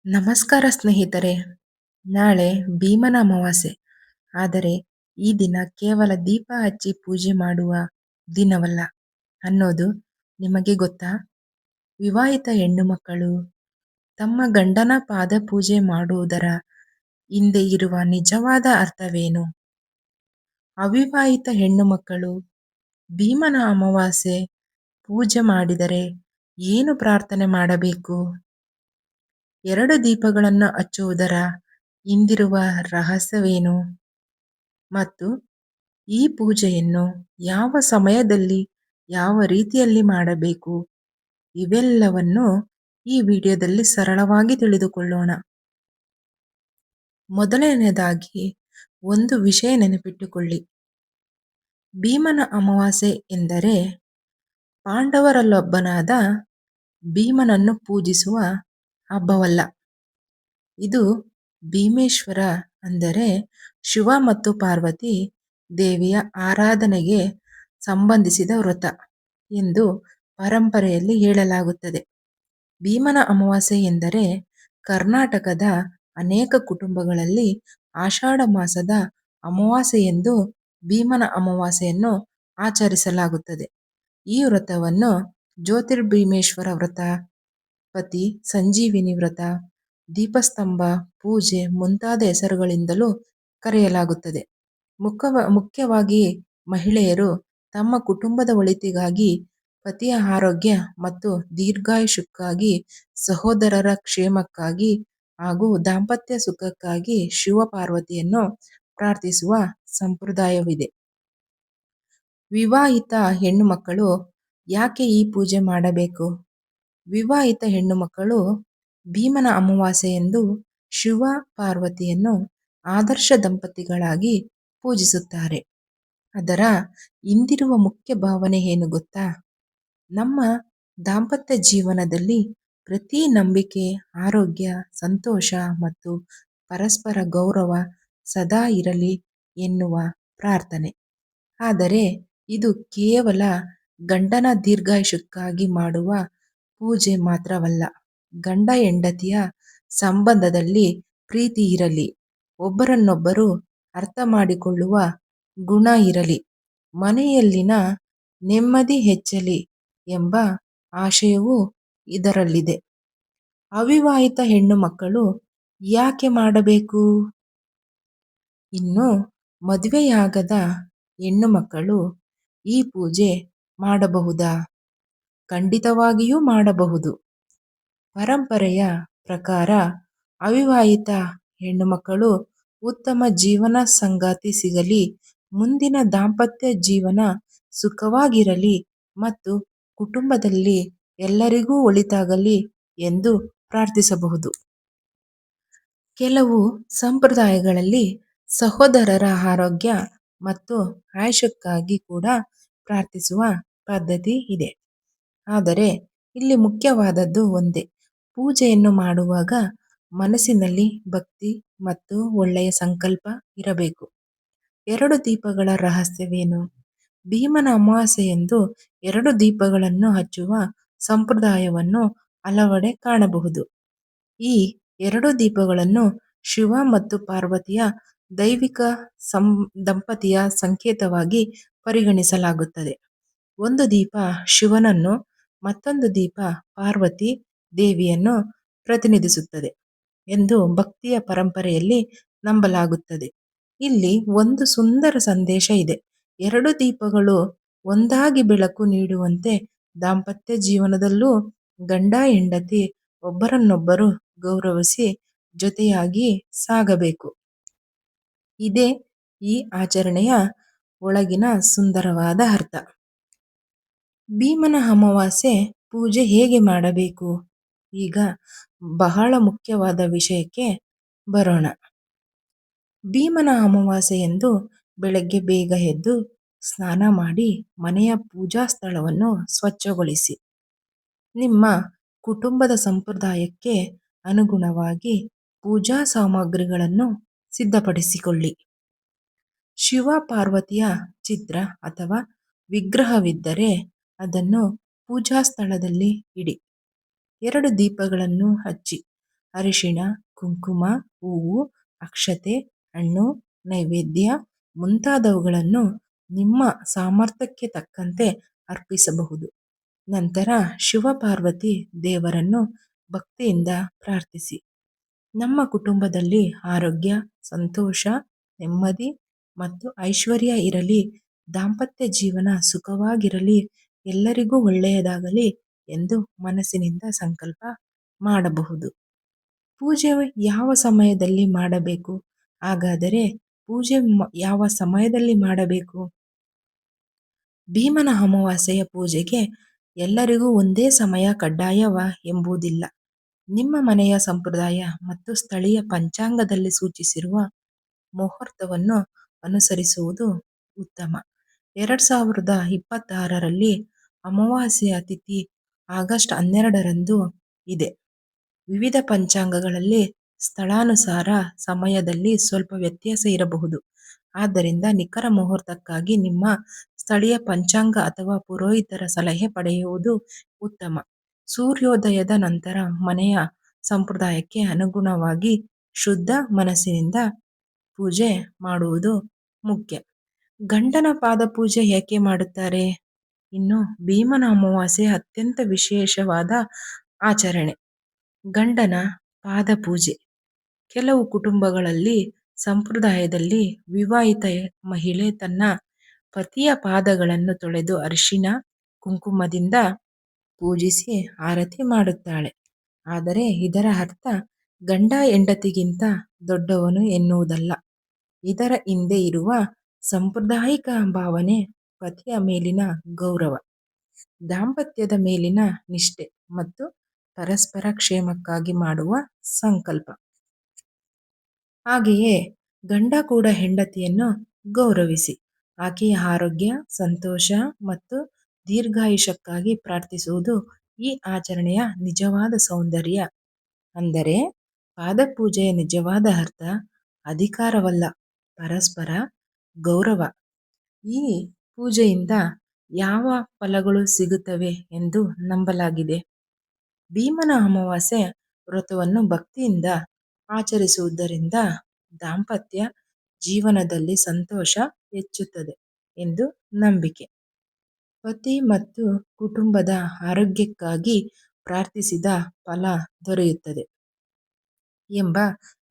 ನಮಸ್ಕಾರ ಸ್ನೇಹಿತರೆ. ನಾಳೆ ಭೀಮನ ಅಮಾವಾಸ್ಯೆ. ಆದರೆ ಈ ದಿನ ಕೇವಲ ದೀಪ ಹಚ್ಚಿ ಪೂಜೆ ಮಾಡುವ ದಿನವಲ್ಲ ಅನ್ನೋದು ನಿಮಗೆ ಗೊತ್ತಾ? ವಿವಾಹಿತ ಹೆಣ್ಣು ಮಕ್ಕಳು ತಮ್ಮ ಗಂಡನ ಪಾದ ಪೂಜೆ ಮಾಡುವುದರ ಹಿಂದೆ ಇರುವ ನಿಜವಾದ ಅರ್ಥವೇನು? ಅವಿವಾಹಿತ ಹೆಣ್ಣು ಮಕ್ಕಳು ಭೀಮನ ಅಮಾವಾಸ್ಯೆ ಪೂಜೆ ಮಾಡಿದರೆ ಏನು ಪ್ರಾರ್ಥನೆ ಮಾಡಬೇಕು? 2 ದೀಪಗಳನ್ನು ಹಚ್ಚುವುದರ ಹಿಂದಿರುವ ರಹಸ್ಯವೇನು? ಮತ್ತು ಈ ಪೂಜೆಯನ್ನು ಯಾವ ಸಮಯದಲ್ಲಿ ಯಾವ ರೀತಿಯಲ್ಲಿ ಮಾಡಬೇಕು? ಇವೆಲ್ಲವನ್ನು ಈ ವಿಡಿಯೋದಲ್ಲಿ ಸರಳವಾಗಿ ತಿಳಿದುಕೊಳ್ಳೋಣ. ಮೊದಲನೆಯದಾಗಿ ಒಂದು ವಿಷಯ ನೆನಪಿಟ್ಟುಕೊಳ್ಳಿ. ಭೀಮನ ಅಮಾವಾಸ್ಯೆ ಎಂದರೆ ಪಾಂಡವರಲ್ಲೊಬ್ಬನಾದ ಭೀಮನನ್ನು ಪೂಜಿಸುವ ಹಬ್ಬವಲ್ಲ. ಇದು ಭೀಮೇಶ್ವರ ಅಂದರೆ ಶಿವ ಮತ್ತು ಪಾರ್ವತಿ ದೇವಿಯ ಆರಾಧನೆಗೆ ಸಂಬಂಧಿಸಿದ ವ್ರತ ಎಂದು ಪರಂಪರೆಯಲ್ಲಿ ಹೇಳಲಾಗುತ್ತದೆ. ಭೀಮನ ಅಮಾವಾಸ್ಯೆ ಎಂದರೆ ಕರ್ನಾಟಕದ ಅನೇಕ ಕುಟುಂಬಗಳಲ್ಲಿ ಆಷಾಢ ಮಾಸದ ಅಮಾವಾಸ್ಯೆಯೆಂದು ಭೀಮನ ಅಮಾವಾಸ್ಯೆಯನ್ನು ಆಚರಿಸಲಾಗುತ್ತದೆ. ಈ ವ್ರತವನ್ನು ಜ್ಯೋತಿರ್ಭೀಮೇಶ್ವರ ವ್ರತ, ಪತಿ ಸಂಜೀವಿನಿ ವ್ರತ, ದೀಪಸ್ತಂಭ ಪೂಜೆ ಮುಂತಾದ ಹೆಸರುಗಳಿಂದಲೂ ಕರೆಯಲಾಗುತ್ತದೆ. ಮುಖ್ಯವಾಗಿ ಮಹಿಳೆಯರು ತಮ್ಮ ಕುಟುಂಬದ ಒಳಿತಿಗಾಗಿ, ಪತಿಯ ಆರೋಗ್ಯ ಮತ್ತು ದೀರ್ಘಾಯುಷ್ಯಕ್ಕಾಗಿ, ಸಹೋದರರ ಕ್ಷೇಮಕ್ಕಾಗಿ ಹಾಗೂ ದಾಂಪತ್ಯ ಸುಖಕ್ಕಾಗಿ ಶಿವ ಪಾರ್ವತಿಯನ್ನು ಪ್ರಾರ್ಥಿಸುವ ಸಂಪ್ರದಾಯವಿದೆ. ವಿವಾಹಿತ ಹೆಣ್ಣು ಮಕ್ಕಳು ಯಾಕೆ ಈ ಪೂಜೆ ಮಾಡಬೇಕು? ವಿವಾಹಿತ ಹೆಣ್ಣು ಮಕ್ಕಳು ಭೀಮನ ಅಮಾವಾಸ್ಯೆಯೆಂದು ಶಿವ ಪಾರ್ವತಿಯನ್ನು ಆದರ್ಶ ದಂಪತಿಗಳಾಗಿ ಪೂಜಿಸುತ್ತಾರೆ. ಅದರ ಹಿಂದಿರುವ ಮುಖ್ಯ ಭಾವನೆ ಏನು ಗೊತ್ತಾ? ನಮ್ಮ ದಾಂಪತ್ಯ ಜೀವನದಲ್ಲಿ ಪ್ರತಿ ನಂಬಿಕೆ, ಆರೋಗ್ಯ, ಸಂತೋಷ ಮತ್ತು ಪರಸ್ಪರ ಗೌರವ ಸದಾ ಇರಲಿ ಎನ್ನುವ ಪ್ರಾರ್ಥನೆ. ಆದರೆ ಇದು ಕೇವಲ ಗಂಡನ ದೀರ್ಘಾಯುಷ್ಯಕ್ಕಾಗಿ ಮಾಡುವ ಪೂಜೆ ಮಾತ್ರವಲ್ಲ. ಗಂಡ ಹೆಂಡತಿಯ ಸಂಬಂಧದಲ್ಲಿ ಪ್ರೀತಿ ಇರಲಿ, ಒಬ್ಬರನ್ನೊಬ್ಬರು ಅರ್ಥ ಮಾಡಿಕೊಳ್ಳುವ ಗುಣ ಇರಲಿ, ಮನೆಯಲ್ಲಿನ ನೆಮ್ಮದಿ ಹೆಚ್ಚಲಿ ಎಂಬ ಆಶಯವೂ ಇದರಲ್ಲಿದೆ. ಅವಿವಾಹಿತ ಹೆಣ್ಣು ಮಕ್ಕಳು ಯಾಕೆ ಮಾಡಬೇಕು? ಇನ್ನು ಮದುವೆಯಾಗದ ಹೆಣ್ಣು ಮಕ್ಕಳು ಈ ಪೂಜೆ ಮಾಡಬಹುದಾ? ಖಂಡಿತವಾಗಿಯೂ ಮಾಡಬಹುದು. ಪರಂಪರೆಯ ಪ್ರಕಾರ ಅವಿವಾಹಿತ ಹೆಣ್ಣು ಮಕ್ಕಳು ಉತ್ತಮ ಜೀವನ ಸಂಗಾತಿ ಸಿಗಲಿ, ಮುಂದಿನ ದಾಂಪತ್ಯ ಜೀವನ ಸುಖವಾಗಿರಲಿ ಮತ್ತು ಕುಟುಂಬದಲ್ಲಿ ಎಲ್ಲರಿಗೂ ಒಳಿತಾಗಲಿ ಎಂದು ಪ್ರಾರ್ಥಿಸಬಹುದು. ಕೆಲವು ಸಂಪ್ರದಾಯಗಳಲ್ಲಿ ಸಹೋದರರ ಆರೋಗ್ಯ ಮತ್ತು ಆಯುಷ್ಯಕ್ಕಾಗಿ ಕೂಡ ಪ್ರಾರ್ಥಿಸುವ ಪದ್ಧತಿ ಇದೆ. ಆದರೆ ಇಲ್ಲಿ ಮುಖ್ಯವಾದದ್ದು ಒಂದೇ: ಪೂಜೆಯನ್ನು ಮಾಡುವಾಗ ಮನಸ್ಸಿನಲ್ಲಿ ಭಕ್ತಿ ಮತ್ತು ಒಳ್ಳೆಯ ಸಂಕಲ್ಪ ಇರಬೇಕು. 2 ದೀಪಗಳ ರಹಸ್ಯವೇನು? ಭೀಮನ ಅಮಾವಾಸ್ಯೆಯೆಂದು 2 ದೀಪಗಳನ್ನು ಹಚ್ಚುವ ಸಂಪ್ರದಾಯವನ್ನು ಹಲವೆಡೆ ಕಾಣಬಹುದು. ಈ 2 ದೀಪಗಳನ್ನು ಶಿವ ಮತ್ತು ಪಾರ್ವತಿಯ ದೈವಿಕ ದಂಪತಿಯ ಸಂಕೇತವಾಗಿ ಪರಿಗಣಿಸಲಾಗುತ್ತದೆ. ಒಂದು ದೀಪ ಶಿವನನ್ನು, ಮತ್ತೊಂದು ದೀಪ ಪಾರ್ವತಿ ದೇವಿಯನ್ನು ಪ್ರತಿನಿಧಿಸುತ್ತದೆ ಎಂದು ಭಕ್ತಿಯ ಪರಂಪರೆಯಲ್ಲಿ ನಂಬಲಾಗುತ್ತದೆ. ಇಲ್ಲಿ ಒಂದು ಸುಂದರ ಸಂದೇಶ ಇದೆ: 2 ದೀಪಗಳು ಒಂದಾಗಿ ಬೆಳಕು ನೀಡುವಂತೆ ದಾಂಪತ್ಯ ಜೀವನದಲ್ಲೂ ಗಂಡ ಹೆಂಡತಿ ಒಬ್ಬರನ್ನೊಬ್ಬರು ಗೌರವಿಸಿ ಜೊತೆಯಾಗಿ ಸಾಗಬೇಕು. ಇದೇ ಈ ಆಚರಣೆಯ ಒಳಗಿನ ಸುಂದರವಾದ ಅರ್ಥ. ಭೀಮನ ಅಮಾವಾಸ್ಯೆ ಪೂಜೆ ಹೇಗೆ ಮಾಡಬೇಕು? ಈಗ ಬಹಳ ಮುಖ್ಯವಾದ ವಿಷಯಕ್ಕೆ ಬರೋಣ. ಭೀಮನ ಅಮಾವಾಸ್ಯೆಯೆಂದು ಬೆಳಗ್ಗೆ ಬೇಗ ಎದ್ದು ಸ್ನಾನ ಮಾಡಿ ಮನೆಯ ಪೂಜಾ ಸ್ಥಳವನ್ನು ಸ್ವಚ್ಛಗೊಳಿಸಿ. ನಿಮ್ಮ ಕುಟುಂಬದ ಸಂಪ್ರದಾಯಕ್ಕೆ ಅನುಗುಣವಾಗಿ ಪೂಜಾ ಸಾಮಗ್ರಿಗಳನ್ನು ಸಿದ್ಧಪಡಿಸಿಕೊಳ್ಳಿ. ಶಿವ ಪಾರ್ವತಿಯ ಚಿತ್ರ ಅಥವಾ ವಿಗ್ರಹವಿದ್ದರೆ ಅದನ್ನು ಪೂಜಾ ಸ್ಥಳದಲ್ಲಿ ಇಡಿ. 2 ದೀಪಗಳನ್ನು ಹಚ್ಚಿ ಅರಿಶಿಣ, ಕುಂಕುಮ, ಹೂವು, ಅಕ್ಷತೆ, ಹಣ್ಣು, ನೈವೇದ್ಯ ಮುಂತಾದವುಗಳನ್ನು ನಿಮ್ಮ ಸಾಮರ್ಥ್ಯಕ್ಕೆ ತಕ್ಕಂತೆ ಅರ್ಪಿಸಬಹುದು. ನಂತರ ಶಿವಪಾರ್ವತಿ ದೇವರನ್ನು ಭಕ್ತಿಯಿಂದ ಪ್ರಾರ್ಥಿಸಿ. ನಮ್ಮ ಕುಟುಂಬದಲ್ಲಿ ಆರೋಗ್ಯ, ಸಂತೋಷ, ನೆಮ್ಮದಿ ಮತ್ತು ಐಶ್ವರ್ಯ ಇರಲಿ, ದಾಂಪತ್ಯ ಜೀವನ ಸುಖವಾಗಿರಲಿ, ಎಲ್ಲರಿಗೂ ಒಳ್ಳೆಯದಾಗಲಿ ಎಂದು ಮನಸ್ಸಿನಿಂದ ಸಂಕಲ್ಪ ಮಾಡಬಹುದು. ಪೂಜೆ ಯಾವ ಸಮಯದಲ್ಲಿ ಮಾಡಬೇಕು? ಹಾಗಾದರೆ ಪೂಜೆ ಯಾವ ಸಮಯದಲ್ಲಿ ಮಾಡಬೇಕು? ಭೀಮನ ಅಮಾವಾಸ್ಯೆಯ ಪೂಜೆಗೆ ಎಲ್ಲರಿಗೂ ಒಂದೇ ಸಮಯ ಕಡ್ಡಾಯವ ಎಂಬುದಿಲ್ಲ. ನಿಮ್ಮ ಮನೆಯ ಸಂಪ್ರದಾಯ ಮತ್ತು ಸ್ಥಳೀಯ ಪಂಚಾಂಗದಲ್ಲಿ ಸೂಚಿಸಿರುವ ಮುಹೂರ್ತವನ್ನು ಅನುಸರಿಸುವುದು ಉತ್ತಮ. 2026ರಲ್ಲಿ ಅಮಾವಾಸ್ಯೆಯ ತಿಥಿ ಆಗಸ್ಟ್ 12ರಂದು ಇದೆ. ವಿವಿಧ ಪಂಚಾಂಗಗಳಲ್ಲಿ ಸ್ಥಳಾನುಸಾರ ಸಮಯದಲ್ಲಿ ಸ್ವಲ್ಪ ವ್ಯತ್ಯಾಸ ಇರಬಹುದು. ಆದ್ದರಿಂದ ನಿಖರ ಮುಹೂರ್ತಕ್ಕಾಗಿ ನಿಮ್ಮ ಸ್ಥಳೀಯ ಪಂಚಾಂಗ ಅಥವಾ ಪುರೋಹಿತರ ಸಲಹೆ ಪಡೆಯುವುದು ಉತ್ತಮ. ಸೂರ್ಯೋದಯದ ನಂತರ ಮನೆಯ ಸಂಪ್ರದಾಯಕ್ಕೆ ಅನುಗುಣವಾಗಿ ಶುದ್ಧ ಮನಸ್ಸಿನಿಂದ ಪೂಜೆ ಮಾಡುವುದು ಮುಖ್ಯ. ಗಂಡನ ಪಾದಪೂಜೆ ಏಕೆ ಮಾಡುತ್ತಾರೆ? ಇನ್ನು ಭೀಮನ ಅಮಾವಾಸ್ಯೆ ಅತ್ಯಂತ ವಿಶೇಷವಾದ ಆಚರಣೆ. ಗಂಡನ ಪಾದಪೂಜೆ ಕೆಲವು ಕುಟುಂಬಗಳಲ್ಲಿ ಸಂಪ್ರದಾಯದಲ್ಲಿ ವಿವಾಹಿತ ಮಹಿಳೆ ತನ್ನ ಪತಿಯ ಪಾದಗಳನ್ನು ತೊಳೆದು ಅರಿಶಿಣ ಕುಂಕುಮದಿಂದ ಪೂಜಿಸಿ ಆರತಿ ಮಾಡುತ್ತಾಳೆ. ಆದರೆ ಇದರ ಅರ್ಥ ಗಂಡ ಹೆಂಡತಿಗಿಂತ ದೊಡ್ಡವನು ಎನ್ನುವುದಲ್ಲ. ಇದರ ಹಿಂದೆ ಇರುವ ಸಾಂಪ್ರದಾಯಿಕ ಭಾವನೆ ಪತಿಯ ಮೇಲಿನ ಗೌರವ, ದಾಂಪತ್ಯದ ಮೇಲಿನ ನಿಷ್ಠೆ ಮತ್ತು ಪರಸ್ಪರ ಕ್ಷೇಮಕ್ಕಾಗಿ ಮಾಡುವ ಸಂಕಲ್ಪ. ಹಾಗೆಯೇ ಗಂಡ ಕೂಡ ಹೆಂಡತಿಯನ್ನು ಗೌರವಿಸಿ ಆಕೆಯ ಆರೋಗ್ಯ, ಸಂತೋಷ ಮತ್ತು ದೀರ್ಘಾಯುಷ್ಯಕ್ಕಾಗಿ ಪ್ರಾರ್ಥಿಸುವುದು ಈ ಆಚರಣೆಯ ನಿಜವಾದ ಸೌಂದರ್ಯ. ಅಂದರೆ ಪಾದಪೂಜೆಯ ನಿಜವಾದ ಅರ್ಥ ಅಧಿಕಾರವಲ್ಲ, ಪರಸ್ಪರ ಗೌರವ. ಈ ಪೂಜೆಯಿಂದ ಯಾವ ಫಲಗಳು ಸಿಗುತ್ತವೆ ಎಂದು ನಂಬಲಾಗಿದೆ? ಭೀಮನ ಅಮಾವಾಸ್ಯೆ ವ್ರತವನ್ನು ಭಕ್ತಿಯಿಂದ ಆಚರಿಸುವುದರಿಂದ ದಾಂಪತ್ಯ ಜೀವನದಲ್ಲಿ ಸಂತೋಷ ಹೆಚ್ಚುತ್ತದೆ ಎಂದು ನಂಬಿಕೆ. ಪತಿ ಮತ್ತು ಕುಟುಂಬದ ಆರೋಗ್ಯಕ್ಕಾಗಿ ಪ್ರಾರ್ಥಿಸಿದ ಫಲ ದೊರೆಯುತ್ತದೆ ಎಂಬ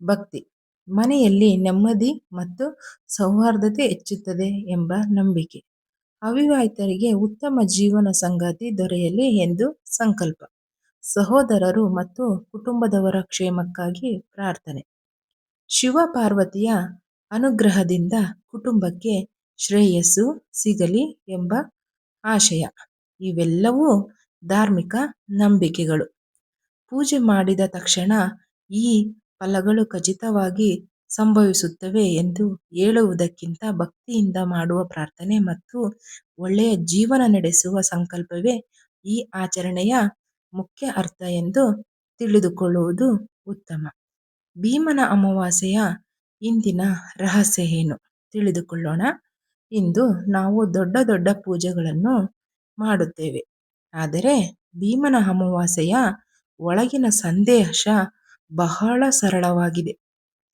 ಭಕ್ತಿ. ಮನೆಯಲ್ಲಿ ನೆಮ್ಮದಿ ಮತ್ತು ಸೌಹಾರ್ದತೆ ಹೆಚ್ಚುತ್ತದೆ ಎಂಬ ನಂಬಿಕೆ. ಅವಿವಾಹಿತರಿಗೆ ಉತ್ತಮ ಜೀವನ ಸಂಗಾತಿ ದೊರೆಯಲಿ ಎಂದು ಸಂಕಲ್ಪ. ಸಹೋದರರು ಮತ್ತು ಕುಟುಂಬದವರ ಕ್ಷೇಮಕ್ಕಾಗಿ ಪ್ರಾರ್ಥನೆ. ಶಿವಪಾರ್ವತಿಯ ಅನುಗ್ರಹದಿಂದ ಕುಟುಂಬಕ್ಕೆ ಶ್ರೇಯಸ್ಸು ಸಿಗಲಿ ಎಂಬ ಆಶಯ. ಇವೆಲ್ಲವೂ ಧಾರ್ಮಿಕ ನಂಬಿಕೆಗಳು. ಪೂಜೆ ಮಾಡಿದ ತಕ್ಷಣ ಈ ಫಲಗಳು ಖಚಿತವಾಗಿ ಸಂಭವಿಸುತ್ತವೆ ಎಂದು ಹೇಳುವುದಕ್ಕಿಂತ ಭಕ್ತಿಯಿಂದ ಮಾಡುವ ಪ್ರಾರ್ಥನೆ ಮತ್ತು ಒಳ್ಳೆಯ ಜೀವನ ನಡೆಸುವ ಸಂಕಲ್ಪವೇ ಈ ಆಚರಣೆಯ ಮುಖ್ಯ ಅರ್ಥ ಎಂದು ತಿಳಿದುಕೊಳ್ಳುವುದು ಉತ್ತಮ. ಭೀಮನ ಅಮಾವಾಸ್ಯೆಯ ಹಿಂದಿನ ರಹಸ್ಯ ಏನು ತಿಳಿದುಕೊಳ್ಳೋಣ. ಇಂದು ನಾವು ದೊಡ್ಡ ದೊಡ್ಡ ಪೂಜೆಗಳನ್ನು ಮಾಡುತ್ತೇವೆ, ಆದರೆ ಭೀಮನ ಅಮಾವಾಸ್ಯೆಯ ಒಳಗಿನ ಸಂದೇಶ ಬಹಳ ಸರಳವಾಗಿದೆ.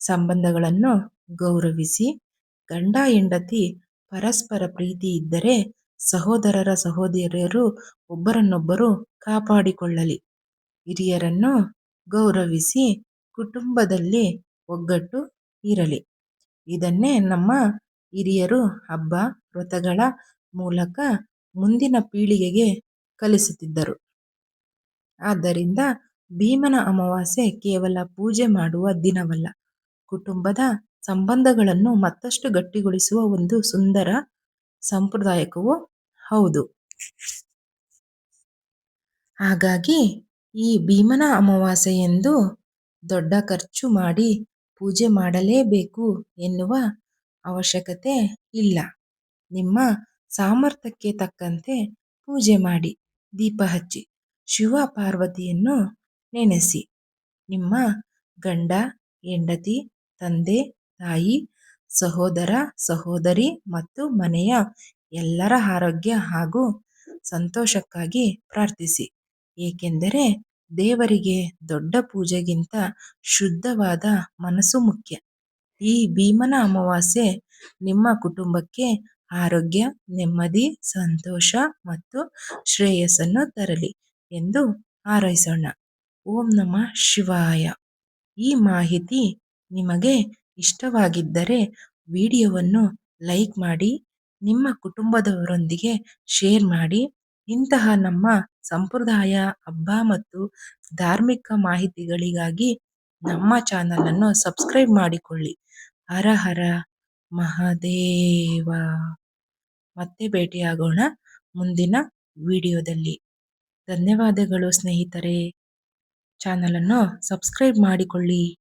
ಸಂಬಂಧಗಳನ್ನು ಗೌರವಿಸಿ, ಗಂಡ ಹೆಂಡತಿ ಪರಸ್ಪರ ಪ್ರೀತಿ ಇದ್ದರೆ ಸಹೋದರರ ಸಹೋದರಿಯರು ಒಬ್ಬರನ್ನೊಬ್ಬರು ಕಾಪಾಡಿಕೊಳ್ಳಲಿ. ಹಿರಿಯರನ್ನು ಗೌರವಿಸಿ, ಕುಟುಂಬದಲ್ಲಿ ಒಗ್ಗಟ್ಟು ಇರಲಿ. ಇದನ್ನೇ ನಮ್ಮ ಹಿರಿಯರು ಹಬ್ಬ ವ್ರತಗಳ ಮೂಲಕ ಮುಂದಿನ ಪೀಳಿಗೆಗೆ ಕಲಿಸುತ್ತಿದ್ದರು. ಆದ್ದರಿಂದ ಭೀಮನ ಅಮಾವಾಸ್ಯೆ ಕೇವಲ ಪೂಜೆ ಮಾಡುವ ದಿನವಲ್ಲ, ಕುಟುಂಬದ ಸಂಬಂಧಗಳನ್ನು ಮತ್ತಷ್ಟು ಗಟ್ಟಿಗೊಳಿಸುವ ಒಂದು ಸುಂದರ ಸಂಪ್ರದಾಯವೂ ಹೌದು. ಹಾಗಾಗಿ ಈ ಭೀಮನ ಅಮಾವಾಸ್ಯೆಯಂದು ದೊಡ್ಡ ಖರ್ಚು ಮಾಡಿ ಪೂಜೆ ಮಾಡಲೇಬೇಕು ಎನ್ನುವ ಅವಶ್ಯಕತೆ ಇಲ್ಲ. ನಿಮ್ಮ ಸಾಮರ್ಥ್ಯಕ್ಕೆ ತಕ್ಕಂತೆ ಪೂಜೆ ಮಾಡಿ, ದೀಪ ಹಚ್ಚಿ, ಶಿವ ಪಾರ್ವತಿಯನ್ನು ನೆನೆಸಿ. ನಿಮ್ಮ ಗಂಡ ಹೆಂಡತಿ, ತಂದೆ ತಾಯಿ, ಸಹೋದರ ಸಹೋದರಿ ಮತ್ತು ಮನೆಯ ಎಲ್ಲರ ಆರೋಗ್ಯ ಹಾಗೂ ಸಂತೋಷಕ್ಕಾಗಿ ಪ್ರಾರ್ಥಿಸಿ. ಏಕೆಂದರೆ ದೇವರಿಗೆ ದೊಡ್ಡ ಪೂಜೆಗಿಂತ ಶುದ್ಧವಾದ ಮನಸ್ಸು ಮುಖ್ಯ. ಈ ಭೀಮನ ಅಮಾವಾಸ್ಯೆ ನಿಮ್ಮ ಕುಟುಂಬಕ್ಕೆ ಆರೋಗ್ಯ, ನೆಮ್ಮದಿ, ಸಂತೋಷ ಮತ್ತು ಶ್ರೇಯಸ್ಸನ್ನು ತರಲಿ ಎಂದು ಹಾರೈಸೋಣ. ಓಂ ನಮಃ ಶಿವಾಯ. ಈ ಮಾಹಿತಿ ನಿಮಗೆ ಇಷ್ಟವಾಗಿದ್ದರೆ ವಿಡಿಯೋವನ್ನು ಲೈಕ್ ಮಾಡಿ, ನಿಮ್ಮ ಕುಟುಂಬದವರೊಂದಿಗೆ ಶೇರ್ ಮಾಡಿ. ಇಂತಹ ನಮ್ಮ ಸಂಪ್ರದಾಯ, ಹಬ್ಬ ಮತ್ತು ಧಾರ್ಮಿಕ ಮಾಹಿತಿಗಳಿಗಾಗಿ ನಮ್ಮ ಚಾನಲನ್ನು ಸಬ್ಸ್ಕ್ರೈಬ್ ಮಾಡಿಕೊಳ್ಳಿ. ಹರ ಹರ ಮಹಾದೇವ. ಮತ್ತೆ ಭೇಟಿಯಾಗೋಣ ಮುಂದಿನ ವಿಡಿಯೋದಲ್ಲಿ. ಧನ್ಯವಾದಗಳು ಸ್ನೇಹಿತರೆ. ಚಾನಲನ್ನು ಸಬ್ಸ್ಕ್ರೈಬ್ ಮಾಡಿಕೊಳ್ಳಿ.